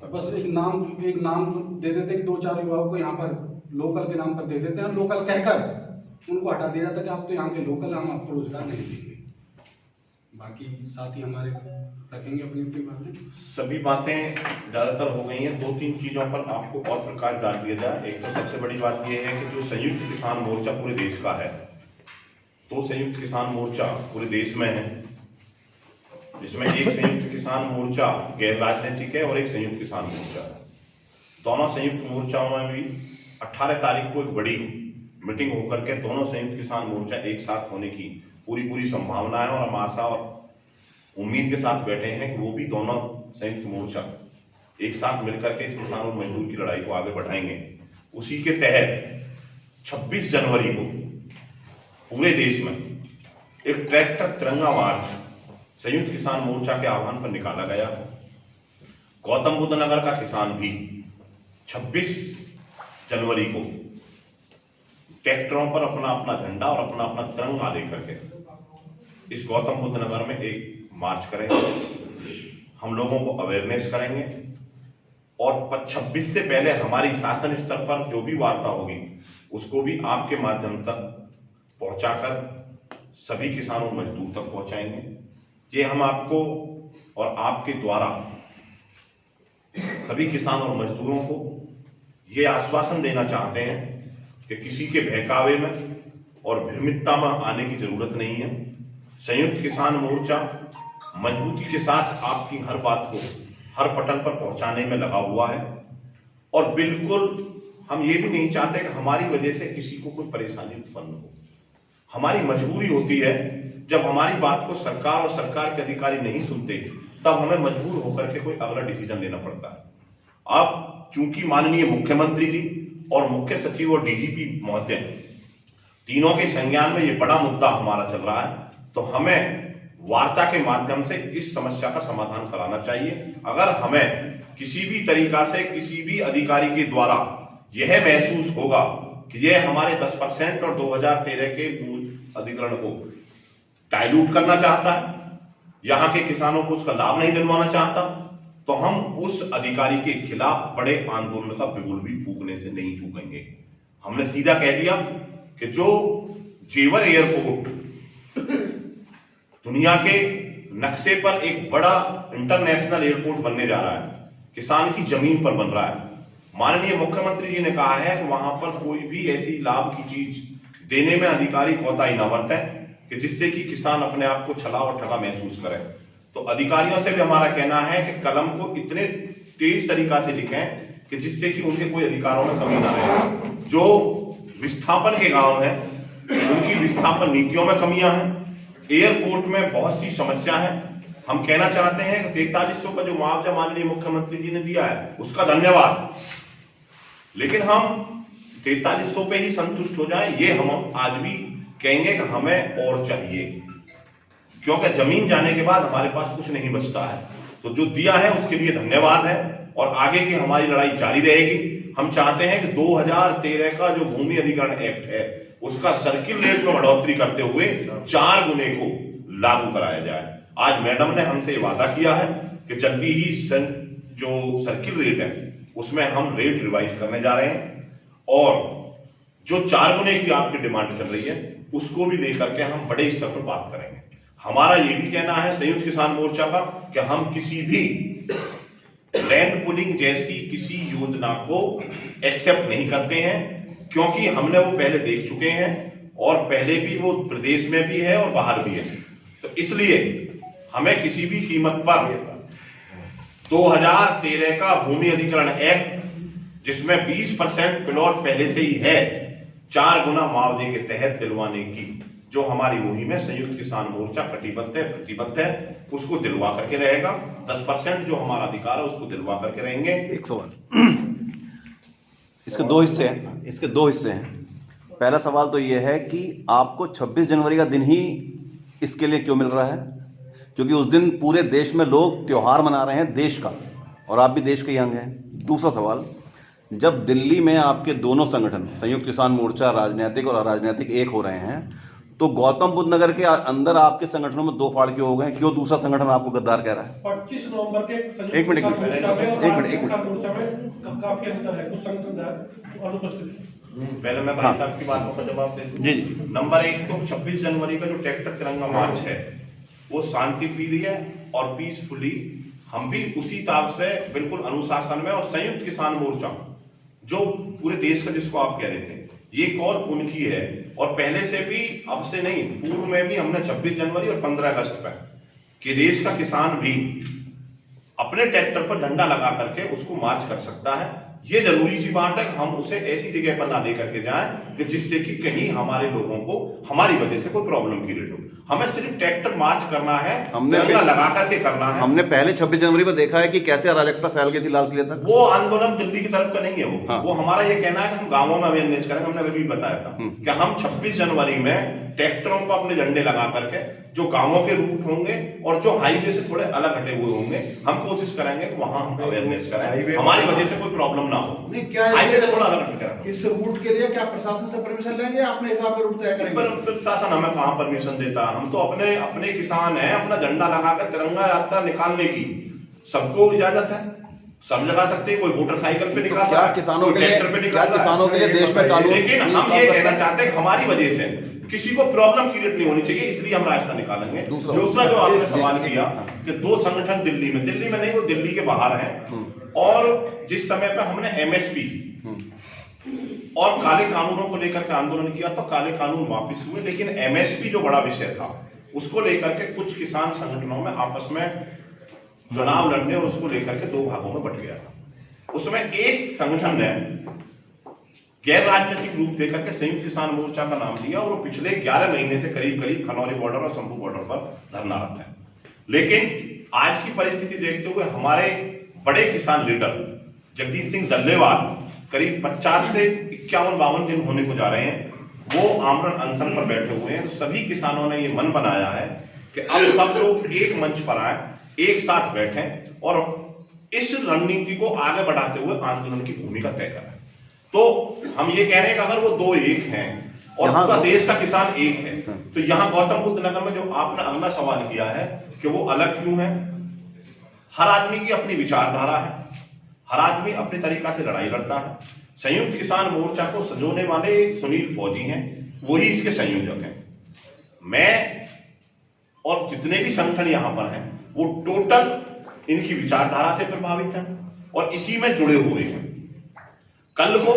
बस एक नाम दे देते हैं कि 2-4 युवाओं को यहाँ पर लोकल के नाम पर दे देते हैं, लोकल कहकर उनको हटा दिया जाता है कि आप तो यहाँ के लोकल, हम आपको रोजगार नहीं देंगे। बाकी साथी हमारे रखेंगे अपनी अपनी बातें। सभी बातें ज्यादातर हो गई हैं। 2-3 चीजों पर आपको और प्रकाश डाल दिया जाए। एक तो सबसे बड़ी बात यह है कि जो संयुक्त किसान मोर्चा पूरे देश का है, तो संयुक्त किसान मोर्चा पूरे देश में है, जिसमें एक संयुक्त किसान मोर्चा गैर राजनीतिक है और एक संयुक्त किसान मोर्चा है। दोनों संयुक्त मोर्चाओं में भी 18 तारीख को एक बड़ी मीटिंग होकर के दोनों संयुक्त किसान मोर्चा एक साथ होने की पूरी संभावना है। और हम आशा और उम्मीद के साथ बैठे हैं कि वो भी दोनों संयुक्त मोर्चा एक साथ मिलकर के इस किसान और मजदूर की लड़ाई को आगे बढ़ाएंगे। उसी के तहत 26 जनवरी को पूरे देश में एक ट्रैक्टर तिरंगा मार्च संयुक्त किसान मोर्चा के आह्वान पर निकाला गया। गौतम बुद्ध नगर का किसान भी 26 जनवरी को ट्रैक्टरों पर अपना अपना झंडा और अपना अपना तिरंगा लेकर के इस गौतम बुद्ध नगर में एक मार्च करेंगे। हम लोगों को अवेयरनेस करेंगे और 26 से पहले हमारी शासन स्तर पर जो भी वार्ता होगी उसको भी आपके माध्यम तक पहुंचाकर सभी किसानों मजदूर तक पहुंचाएंगे। ये हम आपको और आपके द्वारा सभी किसान और मजदूरों को ये आश्वासन देना चाहते हैं कि किसी के बहकावे में और भ्रमितता में आने की जरूरत नहीं है। संयुक्त किसान मोर्चा मजबूती के साथ आपकी हर बात को हर पटल पर पहुंचाने में लगा हुआ है और बिल्कुल हम ये भी नहीं चाहते कि हमारी वजह से किसी को कोई परेशानी उत्पन्न हो। हमारी मजबूरी होती है जब हमारी बात को सरकार और सरकार के अधिकारी नहीं सुनते, तब हमें मजबूर होकर के कोई अगला डिसीजन लेना पड़ता है। अब चूंकि माननीय मुख्यमंत्री जी और मुख्य सचिव और डीजीपी महोदय तीनों के संज्ञान में ये बड़ा मुद्दा हमारा चल रहा है, तो हमें वार्ता के माध्यम से इस समस्या का समाधान कराना चाहिए। अगर हमें किसी भी तरीका से किसी भी अधिकारी के द्वारा यह महसूस होगा कि यह हमारे 10% और 2013 के मूल अधिग्रहण को डाइल्यूट करना चाहता है, यहां के किसानों को उसका लाभ नहीं दिलवाना चाहता, तो हम उस अधिकारी के खिलाफ बड़े आंदोलन का बिगुल भी फूकने से नहीं चूकेंगे। हमने सीधा कह दिया कि जो जेवर एयरपोर्ट दुनिया के नक्शे पर एक बड़ा इंटरनेशनल एयरपोर्ट बनने जा रहा है, किसान की जमीन पर बन रहा है, माननीय मुख्यमंत्री जी ने कहा है कि वहां पर कोई भी ऐसी लाभ की चीज देने में अधिकारी कोताही न बरतें कि जिससे कि किसान अपने आप को छला और ठगा महसूस करे। तो अधिकारियों से भी हमारा कहना है कि कलम को इतने तेज तरीका से लिखें कि जिससे कि उनके कोई अधिकारों में कमी ना रहे। जो विस्थापन के गांव हैं उनकी विस्थापन नीतियों में कमियां हैं, एयरपोर्ट में बहुत सी समस्या है। हम कहना चाहते हैं कि 4300 का जो मुआवजा माननीय मुख्यमंत्री जी ने दिया है उसका धन्यवाद, लेकिन हम 4300 पे ही संतुष्ट हो जाएं, ये हम आज भी कहेंगे कि हमें और चाहिए, क्योंकि जमीन जाने के बाद हमारे पास कुछ नहीं बचता है। तो जो दिया है उसके लिए धन्यवाद है और आगे की हमारी लड़ाई जारी रहेगी। हम चाहते हैं कि 2013 का जो भूमि अधिग्रहण एक्ट है उसका सर्किल रेट में बढ़ोतरी करते हुए 4 गुने को लागू कराया जाए। आज मैडम ने हमसे वादा किया है कि जल्दी ही जो सर्किल रेट है उसमें हम रेट रिवाइज करने जा रहे हैं और जो 4 गुने की आपकी डिमांड चल रही है उसको भी लेकर के हम बड़े स्तर पर बात करेंगे। हमारा ये भी कहना है संयुक्त किसान मोर्चा का कि हम किसी भी लैंड पुलिंग जैसी किसी योजना को एक्सेप्ट नहीं करते हैं, क्योंकि हमने वो पहले देख चुके हैं और पहले भी वो प्रदेश में भी है और बाहर भी है। तो इसलिए हमें किसी भी कीमत पर 2013 का भूमि अधिग्रहण एक्ट जिसमें 20% प्लॉट पहले से ही है 4 गुना मुआवजे के तहत दिलवाने की जो हमारी मुहिम है संयुक्त किसान मोर्चा कटिबद्ध है, प्रतिबद्ध है, उसको दिलवा करके रहेगा। 10% जो हमारा अधिकार है उसको दिलवा करके रहेंगे। एक सवाल, इसके दो हिस्से हैं। पहला सवाल तो ये है कि आपको 26 जनवरी का दिन ही इसके लिए क्यों मिल रहा है, क्योंकि उस दिन पूरे देश में लोग त्योहार मना रहे हैं देश का और आप भी देश के ही अंग हैं। दूसरा सवाल, जब दिल्ली में आपके दोनों संगठन संयुक्त किसान मोर्चा राजनीतिक और अराजनीतिक एक हो रहे हैं, तो गौतम बुद्ध नगर के अंदर आपके संगठनों में 2 फाड़ क्यों हो गए? क्यों दूसरा संगठन आपको गद्दार कह रहा है? 25 नवंबर के एक मिनट काफी अंतर है, कुछ संगठन अनुपस्थित। पहले मैं भाई साहब की बात का जवाब दे दूं। जी। नंबर 1 तो 26 जनवरी का जो ट्रैक्टर तिरंगा मार्च है वो शांति प्रिय और पीसफुली, हम भी उसी ताब से बिल्कुल अनुशासन में, और संयुक्त किसान मोर्चा जो पूरे देश का जिसको आप कह रहे थे ये कॉल उनकी है और पहले से भी, अब से नहीं पूर्व में भी हमने 26 जनवरी और 15 अगस्त पर कि देश का किसान भी अपने ट्रैक्टर पर झंडा लगा करके उसको मार्च कर सकता है। ये जरूरी सी बात है कि हम उसे ऐसी जगह पर ना लेकर के जाएं कि जिससे कि कहीं हमारे लोगों को हमारी वजह से कोई प्रॉब्लम क्रिएट हो। हमें सिर्फ ट्रैक्टर मार्च करना है, तिरंगा लगा करके करना है। हमने पहले 26 जनवरी को देखा है कि कैसे अराजकता फैल गई थी लाल किले तक। वो आंदोलन दिल्ली की तरफ का नहीं है वो। हाँ। वो हमारा ये कहना है कि हम गांवों में अवेयरनेस करेंगे। हमने अभी बताया था कि हम 26 जनवरी में ट्रैक्टरों पर अपने झंडे लगा करके जो गांवों के रूट होंगे और जो हाईवे से थोड़े अलग हटे हुए होंगे, हम कोशिश करेंगे कि वहां हम अवेयरनेस करें, हमारी वजह से कोई प्रॉब्लम ना हो। हाईवे से थोड़ा अलग हटे इस रूट के लिए क्या प्रशासन से परमिशन लेंगे या अपने हिसाब से रूट तय करेंगे? प्रशासन हमें कहां परमिशन देता है? हम तो अपने किसान हैं, अपना झंडा लगाकर तिरंगा यात्रा निकालने की सबको इजाजत है, सब लगा सकते हैं, कोई मोटरसाइकिल पे निकाल क्या किसानों के लिए देश में कानून? लेकिन हम ये कहना चाहते हैं कि हमारी वजह से किसी को प्रॉब्लम क्रिएट नहीं होनी चाहिए, इसलिए हम रास्ता निकालेंगे। दूसरा जो आपने सवाल किया कि 2 संगठन दिल्ली में नहीं, वो दिल्ली के बाहर हैं, और जिस समय पे हमने एमएसपी और काले कानूनों को लेकर के आंदोलन किया तो काले कानून वापस हुए, लेकिन एमएसपी जो बड़ा विषय था उसको लेकर के कुछ किसान संगठनों में आपस में चुनाव लड़ने और उसको लेकर के 2 भागों में बट गया था। उसमें एक संगठन ने गैर राजनीतिक रूप देकर के संयुक्त किसान मोर्चा का नाम लिया और वो पिछले 11 महीने से करीब खनौरी बॉर्डर और शंभू बॉर्डर पर धरनारत है। लेकिन आज की परिस्थिति देखते हुए हमारे बड़े किसान लीडर जगदीश सिंह डल्लेवाल करीब 50 से 51-52 दिन होने को जा रहे हैं, वो आमरण अनशन पर बैठे हुए हैं। सभी किसानों ने ये मन बनाया है कि अब सब लोग एक मंच पर आए, एक साथ बैठें और इस रणनीति को आगे बढ़ाते हुए आंदोलन की भूमिका तय करें। तो हम ये कह रहे हैं कि अगर वो 2 एक हैं और पूरा देश का किसान एक है, तो यहाँ गौतम बुद्ध नगर में जो आपने अगला सवाल किया है कि वो अलग क्यों है, हर आदमी की अपनी विचारधारा है, हर आदमी अपने तरीका से लड़ाई लड़ता है। संयुक्त किसान मोर्चा को सजोने वाले सुनील फौजी हैं, वही इसके संयोजक हैं। मैं और जितने भी संगठन यहां पर हैं वो टोटल इनकी विचारधारा से प्रभावित हैं और इसी में जुड़े हुए हैं। कल को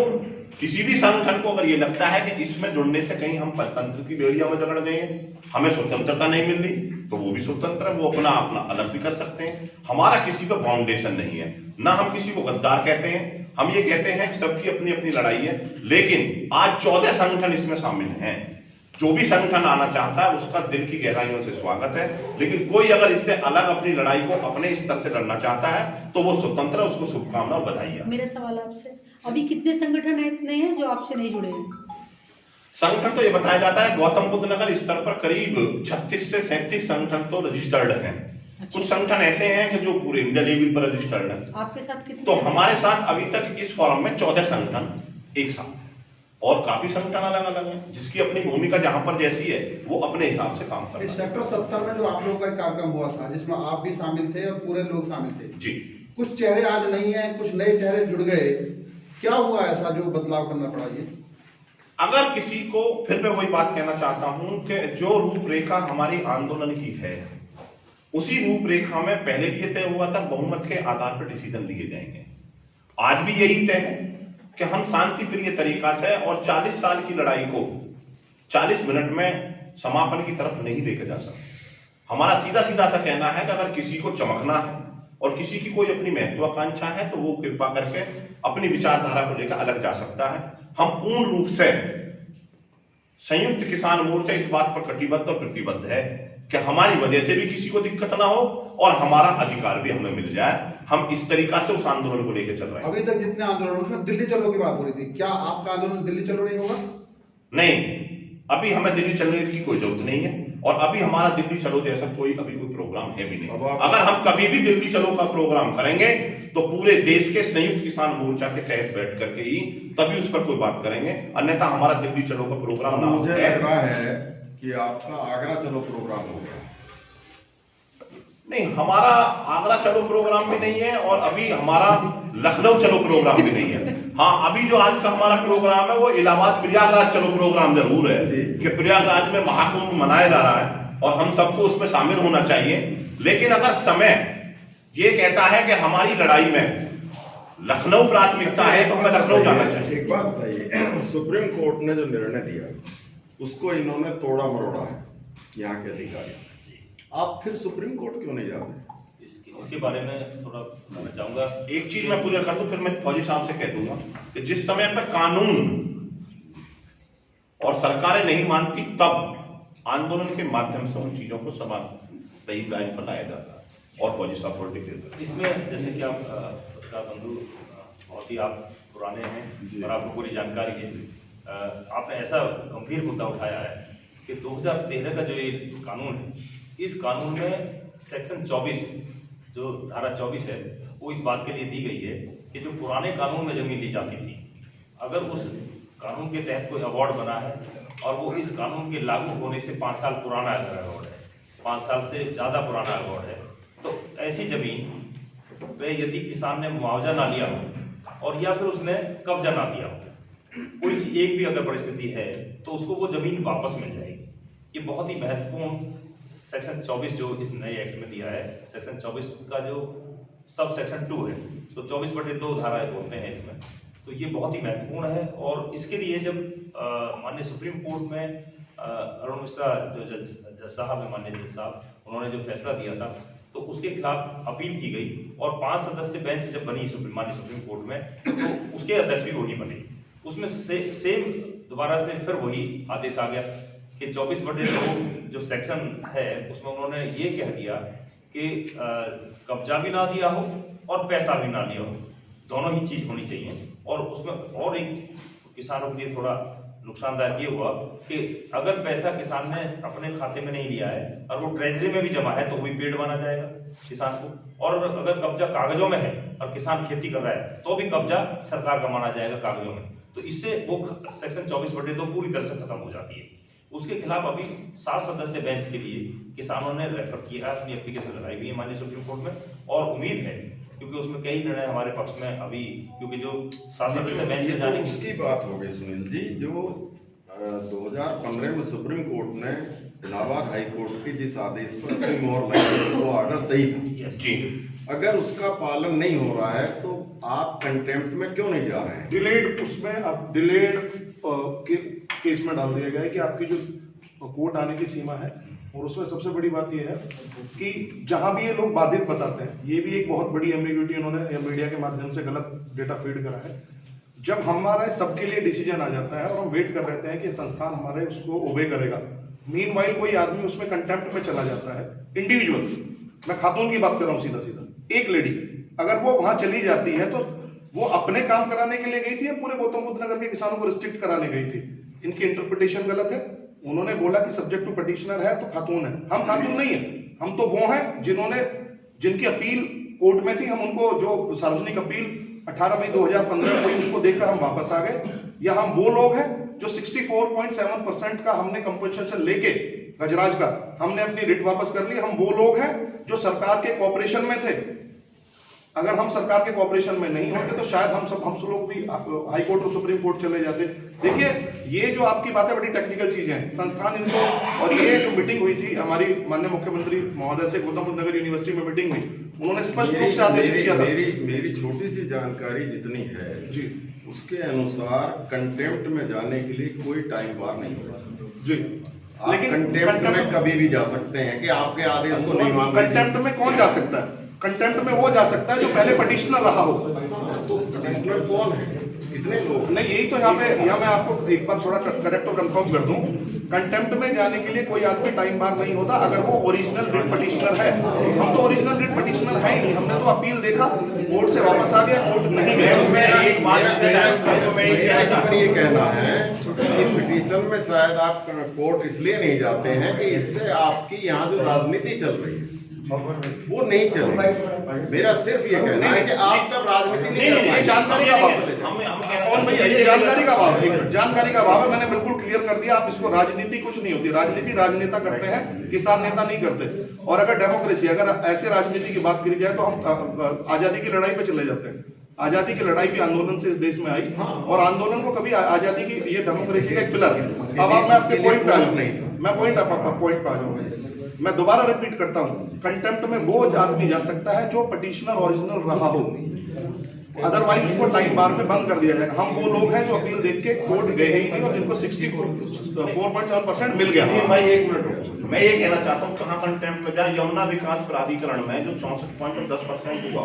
किसी भी संगठन को अगर ये लगता है कि इसमें जुड़ने से कहीं हम परतंत्र की बेड़िया में जकड़ गए हैं, हमें स्वतंत्रता नहीं मिल रही, तो वो भी स्वतंत्र है, वो अपना अलग भी कर सकते हैं। हमारा किसी पे फाउंडेशन नहीं है, ना हम किसी को गद्दार कहते हैं। हम ये कहते हैं कि सबकी अपनी अपनी लड़ाई है, लेकिन आज 14 संगठन इसमें शामिल हैं। जो भी संगठन आना चाहता है उसका दिल की गहराइयों से स्वागत है, लेकिन कोई अगर इससे अलग अपनी लड़ाई को अपने स्तर से लड़ना चाहता है तो वो स्वतंत्र है, उसको शुभकामना और बधाई। मेरा सवाल आपसे, अभी कितने संगठन इतने हैं जो आपसे नहीं जुड़े हैं? संगठन तो ये बताया जाता है गौतम बुद्ध नगर स्तर पर करीब 36 से 37 संगठन तो रजिस्टर्ड हैं। कुछ संगठन ऐसे हैं कि जो पूरे इंडिया लेवल पर रजिस्टर्ड हैं। आपके साथ कितने? तो हमारे साथ अभी तक इस फोरम में 14 संगठन एक साथ, और काफी संगठन अलग अलग हैं, जिसकी अपनी भूमिका जहां पर जैसी है वो अपने हिसाब से काम कर रहे हैं। सेक्टर 70 में जो आप लोगों का एक कार्यक्रम हुआ था जिसमें आप भी शामिल थे और पूरे लोग शामिल थे जी, कुछ चेहरे आज नहीं है, कुछ नए चेहरे जुड़ गए, क्या हुआ ऐसा जो बदलाव करना पड़ा? ये अगर किसी को, फिर मैं वही बात कहना चाहता हूं कि जो रूपरेखा हमारी आंदोलन की है उसी रूपरेखा में पहले भी तय हुआ था बहुमत के आधार पर डिसीजन लिए जाएंगे। आज भी यही तय है कि हम शांति प्रिय तरीका से और 40 साल की लड़ाई को 40 मिनट में समापन की तरफ नहीं लेकर जा सकते। हमारा सीधा सीधा सा कहना है कि अगर किसी को चमकना है और किसी की कोई अपनी महत्वाकांक्षा है तो वो कृपा करके अपनी विचारधारा को लेकर अलग जा सकता है। हम पूर्ण रूप से संयुक्त किसान मोर्चा इस बात पर कटिबद्ध और प्रतिबद्ध है कि हमारी वजह से भी किसी को दिक्कत ना हो और हमारा अधिकार भी हमें मिल जाए। हम इस तरीका से उस आंदोलन को लेकर चल रहे हैं। अभी तक जितने आंदोलन उसमें दिल्ली चलो की बात हो रही थी, क्या आपका आंदोलन दिल्ली चलो नहीं होगा? नहीं, अभी हमें दिल्ली चलने की कोई जरूरत नहीं है और अभी हमारा दिल्ली चलो जैसा कोई प्रोग्राम है भी नहीं। अगर हम कभी भी दिल्ली चलो का प्रोग्राम करेंगे तो पूरे देश के संयुक्त किसान मोर्चा के तहत बैठ करके ही तभी उस पर कोई बात करेंगे, अन्यथा हमारा दिल्ली चलो का प्रोग्राम ना। मुझे लग रहा है कि आपका आगरा चलो प्रोग्राम हो गया। नहीं, हमारा आगरा चलो प्रोग्राम भी नहीं है और अभी हमारा लखनऊ चलो प्रोग्राम भी नहीं है। हाँ, अभी जो आज का हमारा प्रोग्राम है वो इलाहाबाद प्रयागराज चलो प्रोग्राम जरूर है कि प्रयागराज में महाकुंभ मनाया जा रहा है और हम सबको उसमें शामिल होना चाहिए। लेकिन अगर समय ये कहता है कि हमारी लड़ाई में लखनऊ प्राथमिकता है तो हमें लखनऊ जाना चाहिए। एक बात बताइए, सुप्रीम कोर्ट ने जो निर्णय दिया उसको इन्होंने तोड़ा मरोड़ा है यहाँ के अधिकारी, आप फिर सुप्रीम कोर्ट क्यों नहीं जाते? इसके बारे में थोड़ा कहना चाहूंगा। एक चीज मैं पूरा कर दूं फिर मैं फौजी साहब से कह दूंगा कि जिस समय पर कानून और सरकारें नहीं मानती तब आंदोलन के माध्यम से उन चीजों को सही लाइन पर लाया जाता है और फौजी साहब थोड़ा डिक्लेयर करते हैं। इसमें जैसे कि आप पत्रकार बंधु बहुत ही आप पुराने हैं और आपको पूरी जानकारी है, आपने ऐसा गंभीर मुद्दा उठाया है कि 2013 का जो ये कानून है, इस कानून में सेक्शन 24 जो धारा 24 है वो इस बात के लिए दी गई है कि जो पुराने कानून में जमीन ली जाती थी, अगर उस कानून के तहत कोई अवार्ड बना है और वो इस कानून के लागू होने से 5 साल पुराना अवार्ड है, 5 साल से ज़्यादा पुराना अवार्ड है, तो ऐसी जमीन पे यदि किसान ने मुआवजा ना लिया हो और या फिर उसने कब्जा ना दिया हो, कोई सी एक भी अगर परिस्थिति है तो उसको वो जमीन वापस मिल जाएगी। ये बहुत ही महत्वपूर्ण सेक्शन 24 जो इस नए एक्ट में दिया है, सेक्शन 24 का जो सब सेक्शन 2 है, तो 24/2 धाराएं बोलते हैं इसमें, तो ये बहुत ही महत्वपूर्ण है। और इसके लिए जब माननीय सुप्रीम कोर्ट में अरुण मिश्रा जो जज साहब है, माननीय जज साहब, उन्होंने जो फैसला दिया था तो उसके खिलाफ अपील की गई और 5 सदस्य बेंच जब बनी माननीय सुप्रीम कोर्ट में, तो उसके अध्यक्ष भी वही बने। उसमें सेम दोबारा से फिर वही आदेश आ गया कि 24/2 जो सेक्शन है उसमें उन्होंने ये कह दिया कि कब्जा भी ना दिया हो और पैसा भी ना लिया हो, दोनों ही चीज होनी चाहिए। और उसमें और एक किसानों के लिए थोड़ा नुकसानदायक ये हुआ कि अगर पैसा किसान ने अपने खाते में नहीं लिया है और वो ट्रेजरी में भी जमा है तो भी पेड माना जाएगा किसान को, और अगर कब्जा कागजों में है और किसान खेती कर रहा है तो भी कब्जा सरकार का माना जाएगा कागजों में। तो इससे वो सेक्शन 24/2 पूरी तरह से खत्म हो जाती है। उसके खिलाफ अभी 7 सदस्य बेंच के लिए किसानों ने रेफर किया, अपनी एप्लीकेशन लगाई हुई है माननीय सुप्रीम कोर्ट में, और उम्मीद है क्योंकि उसमें कई निर्णय हमारे पक्ष में अभी, क्योंकि जो 7 सदस्य बेंच में जाने की उसकी बात हो गई सुनील जी, जो 2015 में सुप्रीम कोर्ट ने इलाहाबाद हाई कोर्ट के जिस आदेश पर अपनी मोहर लगाई वो ऑर्डर सही था जी। अगर उसका पालन नहीं हो रहा है तो आप कंटेम्प्ट में क्यों नहीं जा रहे हैं? डिलेड, उसमें अब डिलेड केस में डाल दिया गया है कि आपकी जो कोर्ट आने की सीमा है, और उसमें सबसे बड़ी बात यह है कि जहां भी ये लोग बाधित बताते हैं, ये भी एक बहुत बड़ी एम्बिग्यूटी उन्होंने मीडिया के माध्यम से गलत डेटा फीड करा है। जब हमारे सबके लिए डिसीजन आ जाता है और हम वेट कर रहते हैं कि संस्थान हमारे उसको ओबे करेगा, मीनवाइल कोई आदमी उसमें कंटेम्प्ट में चला जाता है, इंडिविजुअल, मैं खातून की बात कर रहा हूँ सीधा सीधा, एक लेडी अगर वो वहां चली जाती है तो वो अपने काम कराने के लिए गई थी या पूरे गौतम बुद्ध नगर के किसानों को रिस्ट्रिक्ट कराने गई थी? इनकी इंटरप्रिटेशन गलत है। उन्होंने बोला कि सब्जेक्ट टू पिटिशनर है तो खातून है, हम खातून नहीं है, हम तो वो हैं जिनकी अपील कोर्ट में थी। हम उनको जो सार्वजनिक अपील 18 मई 2015 को उसको देखकर हम वापस आ गए, या हम वो लोग हैं जो 64.7% का हमने कंपनसेशन लेके गजराज का हमने अपनी रिट वापस कर ली। हम वो लोग हैं जो सरकार के कॉपरेशन में थे। अगर हम सरकार के कॉपरेशन में नहीं होते तो शायद हम सब लोग भी हाई कोर्ट और सुप्रीम कोर्ट चले जाते। देखिए, ये जो आपकी बातें बड़ी टेक्निकल चीजें हैं, संस्थान इनको, और ये जो मीटिंग हुई थी हमारी माननीय मुख्यमंत्री महोदय से, गौतम बुद्ध नगर यूनिवर्सिटी में मीटिंग हुई, उन्होंने स्पष्ट रूप से आदेश किया था। मेरी छोटी सी जानकारी जितनी है जी, उसके अनुसार कंटेम्प्ट में जाने के लिए कोई टाइम बार नहीं होगा जी, लेकिन कंटेम्प्ट में कभी भी जा सकते हैं कि आपके आदेश को नहीं मान। कंटेम्प्ट में कौन जा सकता है? कंटेम्प्ट में वो जा सकता है जो पहले पिटिशनर रहा हो। पिटिशनर कौन है? कितने लोग? नहीं, यही तो यहाँ मैं आपको एक बार थोड़ा करेक्ट और कंफर्म कर दूं। कंटेम्प्ट में जाने के लिए कोई आदमी टाइम बार नहीं होता अगर वो ओरिजिनल रिट पिटिशनर है। हम तो ओरिजिनल रिट पिटिशनर है ही नहीं, हमने तो अपील देखा, कोर्ट से वापस आ गया, कोर्ट नहीं गया। उसमें एक बात ये कहना है कि पिटीशन में शायद आप कोर्ट इसलिए नहीं जाते हैं कि इससे आपकी यहाँ जो राजनीति चल रही है वो नहीं चल रही। मेरा सिर्फ ये कहना है कि आप तब राजनीति नहीं, ये जानकारी का अभाव है। कौन भैया, ये जानकारी का अभाव है, जानकारी का अभाव है। मैंने बिल्कुल क्लियर कर दिया, आप इसको राजनीति कुछ नहीं होती। राजनीति राजनेता करते हैं, किसान नेता नहीं करते। और अगर डेमोक्रेसी, अगर ऐसे राजनीति की बात करी जाए तो हम आजादी की लड़ाई पे चले जाते हैं। आजादी की लड़ाई भी आंदोलन से इस देश में आई, और आंदोलन को कभी आजादी की, ये डेमोक्रेसी का एक पिलर है। अब आप, मैं आपके पॉइंट पे आ जाऊँ, मैं पॉइंट पे आ जाऊंगा। मैं दोबारा रिपीट करता हूं, कंटेम्प्ट में वो आदमी जा सकता है जो पिटिशनर ओरिजिनल रहा हो, अदरवाइज उसको टाइम बार में बंद कर दिया जाएगा। हम वो लोग हैं जो अपील देख के कोर्ट गए ही नहीं और जिनको 64.7% मिल गया। भाई एक मिनट, मैं ये कहना चाहता हूँ कहाँ कंटेम्प्ट में जाए। यमुना विकास प्राधिकरण में जो 64.10% हुआ,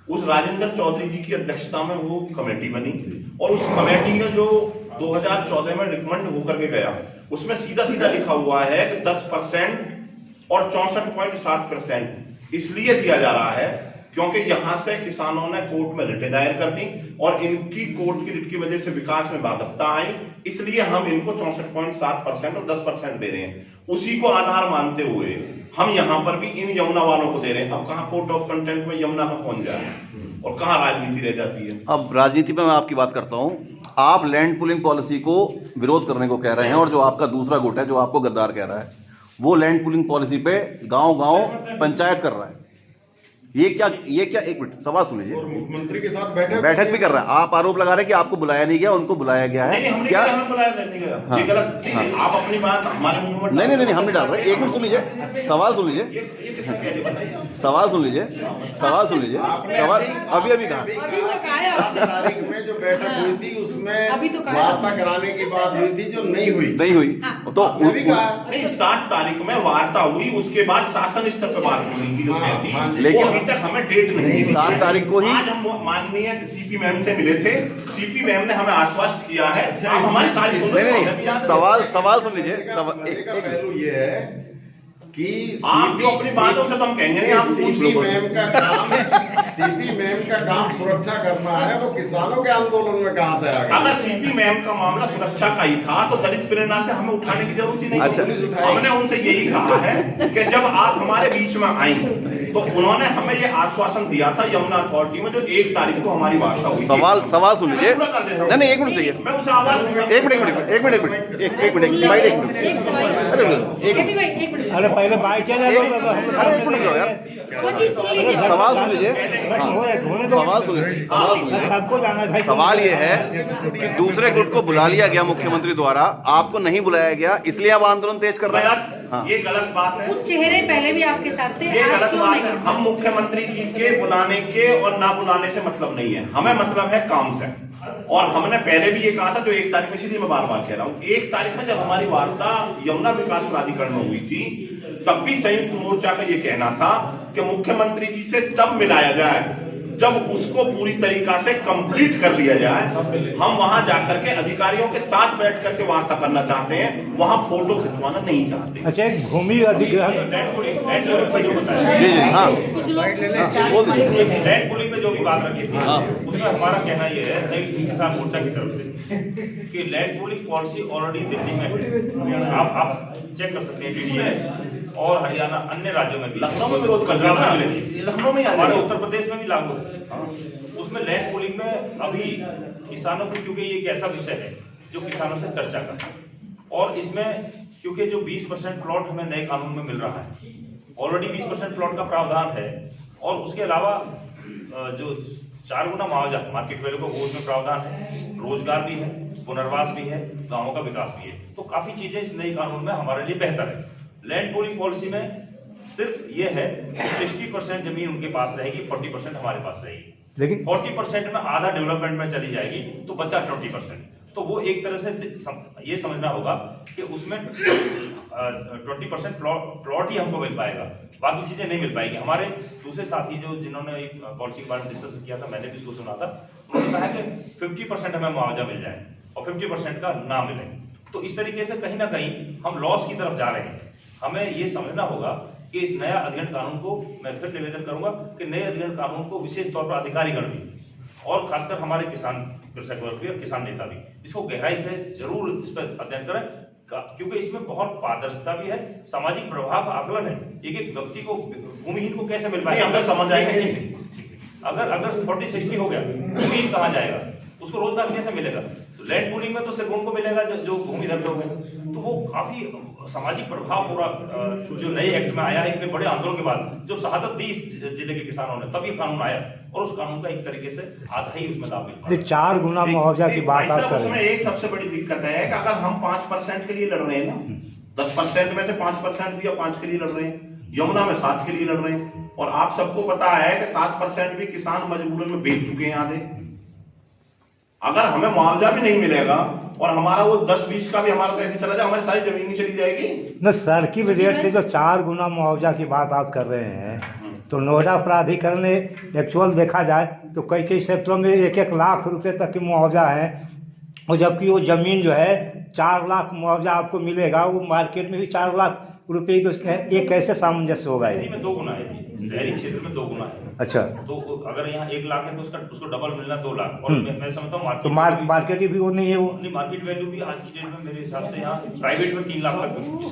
उस राजेंद्र चौधरी जी की अध्यक्षता में वो कमेटी बनी, और उस कमेटी ने जो 2014 में रिकमेंड होकर के गया, उसमें सीधा सीधा लिखा हुआ है कि 10% और 64.7% इसलिए दिया जा रहा है क्योंकि यहां से किसानों ने कोर्ट में रिटें दायर कर दी और इनकी कोर्ट की रिट की वजह से विकास में बाध्यता आई, इसलिए हम इनको 64.7% और 10% दे रहे हैं। उसी को आधार मानते हुए हम यहाँ पर भी इन यमुना वालों को दे रहे हैं। अब कहाँ कोर्ट ऑफ कंटेम्प्ट में यमुना का कौन जाए और कहाँ राजनीति रह जाती है? अब राजनीति में मैं आपकी बात करता हूं। आप लैंड पुलिंग पॉलिसी को विरोध करने को कह रहे हैं, और जो आपका दूसरा गुट है जो आपको गद्दार कह रहा है, वो लैंड पुलिंग पॉलिसी पे गांव-गांव पंचायत कर रहा है। ये क्या एक मिनट सवाल सुन लीजिए। मुख्यमंत्री के साथ बैठक भी कर रहा है, आप आरोप लगा रहे हैं कि आपको बुलाया नहीं गया, उनको बुलाया गया है। हमने क्या हमें बुलाया नहीं गया, हाँ, ये गलत ठीक है। आप अपनी बात हमारे मुंह में नहीं हम नहीं डाल रहे। एक मिनट सुन लीजिए, सवाल सुन लीजिए, ये किसने कह दिया बताइए। सवाल सुन लीजिए, सवाल अभी कहा। 7 तारीख में जो बैठक हुई थी उसमें अभी तो कहा। वार्ता कराने की बात हुई थी जो नहीं हुई तो आपने भी कहा। नहीं, 7 तारीख में वार्ता हुई, उसके बाद शासन स्तर पर बात हुई थी, हाँ, लेकिन अभी तक हमें डेट नहीं 7 तारीख को ही आज हम माननीय सीपी मैम से मिले थे। सीपी मैम ने हमें आश्वस्त किया है। आप हमारी सारी नहीं सवाल सुन लीजिए। एक पहलू ये है कि आप जो अपनी बातों से तो हम कहेंगे नहीं, आप पूछ लो। सीपी मैम का काम सुरक्षा करना है, वो किसानों के आंदोलन में कहां से आ गया? अगर सीपी मैम का मामला सुरक्षा का ही था तो दलित प्रेरणा से हमें उठाने की जरूरत ही नहीं। अच्छा। हमने उनसे यही कहा है कि जब आप हमारे बीच में आई तो उन्होंने हमें ये आश्वासन दिया था यमुना अथॉरिटी में, जो 1 तारीख को हमारी वार्ता हुई। सवाल सुन लीजिए। नहीं 1 मिनट चाहिए। मैं उस आवाज एक मिनट अरे पहले बाइक चला यार। सवाल सुन लीजिए। सवाल ये है कि दूसरे गुट को बुला लिया गया मुख्यमंत्री द्वारा, आपको नहीं बुलाया गया, इसलिए आप आंदोलन तेज कर रहे हैं। हाँ। ये गलत बात है। कुछ चेहरे पहले भी आपके साथ थे, ये आज गलत क्यों बात नहीं? है। हम मुख्यमंत्री जी के बुलाने के और ना बुलाने से मतलब नहीं है, हमें मतलब है काम से। और हमने पहले भी ये कहा था, जो 1 तारीख में, इसलिए मैं बार-बार कह रहा हूँ, 1 तारीख में जब हमारी वार्ता यमुना विकास प्राधिकरण में हुई थी, तब भी संयुक्त मोर्चा का ये कहना था कि मुख्यमंत्री जी से तब मिलाया जाए जब उसको पूरी तरीका से कंप्लीट कर लिया जाए। हम वहां जाकर के अधिकारियों के साथ बैठ करके वार्ता करना चाहते हैं, वहां फोटो खिंचवाना नहीं चाहते। अच्छा, भूमि अधिग्रहण लैंड पुलिंग में जो भी बात रखी थी, उसमें हमारा कहना यह है संयुक्त किसान मोर्चा की तरफ से कि land pulling policy already Delhi में है। आप चेक कर सकते हैं, DDA और हरियाणा अन्य राज्यों में भी, लखनऊ में विरोध कर रहा है, लखनऊ में, हमारे उत्तर प्रदेश में भी लागू है। उसमें लैंड पुलिंग में अभी किसानों को, क्योंकि ये एक ऐसा विषय है जो किसानों से चर्चा का है, और इसमें क्योंकि जो 20% प्लॉट हमें नए कानून में मिल रहा है, ऑलरेडी 20% प्लॉट का प्रावधान है, और उसके अलावा जो 4 गुना मुआवजा मार्केट वैल्यू को, वो उसमें प्रावधान है, रोजगार भी है, पुनर्वास भी है, गांवों का विकास भी है। तो काफी चीजें इस नई कानून में हमारे लिए बेहतर है। लैंड पूलिंग पॉलिसी में सिर्फ ये है कि 60% जमीन उनके पास रहेगी, 40% हमारे पास रहेगी, लेकिन 40% में आधा डेवलपमेंट में चली जाएगी, तो बचा 20%। तो वो एक तरह से ये समझना होगा कि उसमें 20% प्लॉट ही हमको मिल पाएगा, बाकी चीजें नहीं मिल पाएगी। हमारे दूसरे साथी जो जिन्होंने एक पॉलिसी के बारे में डिस्कस किया था, मैंने भी उसको सुना था, उन्होंने कहा कि 50% हमें मुआवजा मिल जाए और 50% का ना मिले। तो इस तरीके से कहीं ना कहीं हम लॉस की तरफ जा रहे हैं। हमें ये समझना होगा कि इस नया अधिग्रहण कानून को, मैं फिर निवेदन करूंगा कि नए अधिग्रहण कानून को विशेष तौर पर अधिकारीगण भी, और खासकर हमारे किसान कृषक वर्ग भी और किसान नेता भी इसको गहराई से जरूर इस पर अध्ययन करें, क्योंकि इसमें बहुत पारदर्शिता भी है, सामाजिक प्रभाव का आकलन है। एक व्यक्ति को, भूमिहीन को कैसे मिल पाएगा, हम समझ आएंगे। अगर 40-60 हो गया, भूमिहीन कहाँ जाएगा, उसको रोजगार कैसे मिलेगा? तो लैंड पूलिंग में तो सिर्फ उनको मिलेगा जो भूमि धर लोग हैं। तो वो काफी सामाजिक प्रभाव पूरा जो नए एक्ट में आया है, इतने बड़े आंदोलन के बाद जो शहादत दी इस जिले के किसानों ने, तभी कानून आया, और उस कानून का एक तरीके से आधा ही उसमें दाव मिल पाया। 4 गुना मुआवजा की बात आप कर रहे हैं। उसमें एक सबसे बड़ी दिक्कत है कि अगर हम 5% के लिए लड़ रहे हैं ना, 10% में से 5% दिया, 5 के लिए लड़ रहे हैं, यमुना में 7 के लिए लड़ रहे हैं, और आप सबको पता है कि 7% भी किसान मजबूरन में बेच चुके हैं आधे। अगर हमें मुआवजा भी नहीं मिलेगा और हमारा वो 10-20 का भी हमारा तो ऐसे चला जाए, हमारी सारी जमीन ही चली जाएगी न। सर्किल रेट से जो 4 गुना मुआवजा की बात आप कर रहे हैं, तो नोएडा प्राधिकरण ने एक्चुअल देखा जाए तो कई सेक्टरों में 1-1 लाख रुपए तक की मुआवजा है, और जबकि वो जमीन जो है 4 लाख मुआवजा आपको मिलेगा, वो मार्केट में भी 4 लाख रुपए। तो ये कैसे सामंजस्य होगा? शहरी में 2 गुना है, शहरी क्षेत्र में 2 गुना है। अच्छा, तो अगर यहाँ 1 लाख है तो उसको डबल मिलना 2 लाख। और मैं समझता हूँ तो मार्केट भी वो नहीं है, वो मार्केट वैल्यू भी आज की डेट में मेरे हिसाब से यहाँ प्राइवेट में 3 लाख तक।